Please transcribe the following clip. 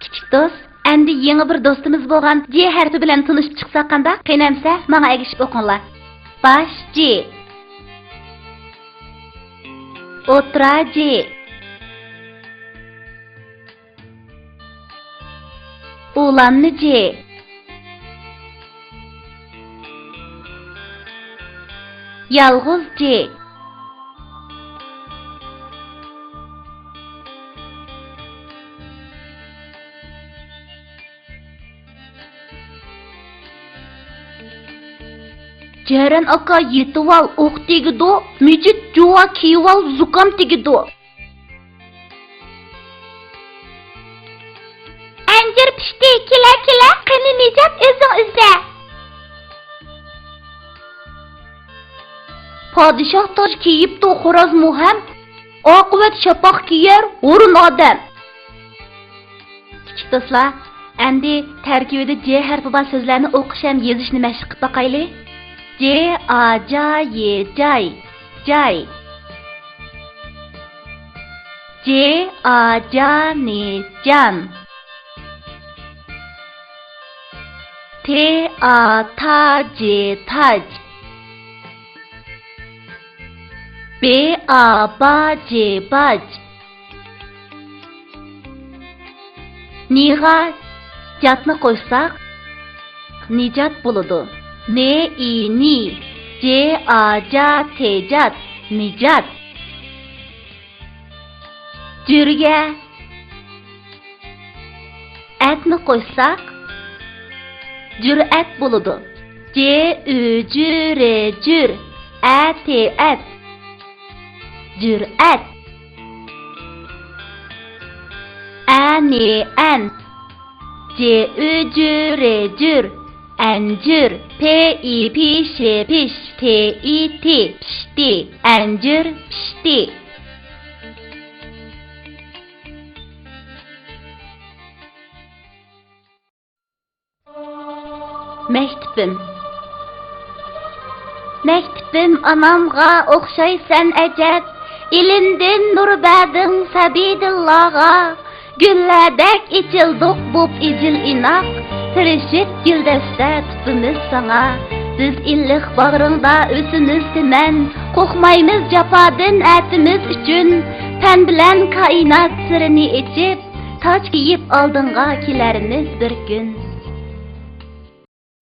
Kichik do'st, endi yangi bir do'stimiz bo'lgan J harfi bilan tanishib chiqsak qanday? Qiynamsa, menga egishib o'qinglar. Bash J. O'tira J. Ulanni J. Yalg'iz J. Ceren aka yetival oq tegido, Mecit Joa kival zukam tegido. Ancir pişti kila kila, qani Necat özün izle. Padişah taş kiyipti xoraz muham, oqibat şapaq kiyer, o'rin odam. Kichik do'stlar, endi tarkibida J harfi bor so'zlarni o'qish ham yozishni mashq qilib boqaylik. J A J Y jay jay. J A J N can. T A T J taj. B A B J baj. Niga jatni qo'ysak Nicat bo'ladi. Ne I ni J A J tejat Nicat. Jürge atni qo'ysak Jür'at bo'ladi. J Ü Jüre jür at at Jür'at. Ani an J Ü Jüre jür Ancur P I piş piş T I T pişti ancur pişti. Mektibim anamga o'xshaysan ajab, ilimdin nur bading sabidillahga, gullardek ichildik bo'p ijil inoq. Tirishib gildasta tutimiz sana, biz illiq bağrında o'simiz timen, qo'rqmaymiz jafodan atimiz uchun, tan bilan koinot sirini ichib, toj kiyib oldinga kelarmiz bir kun.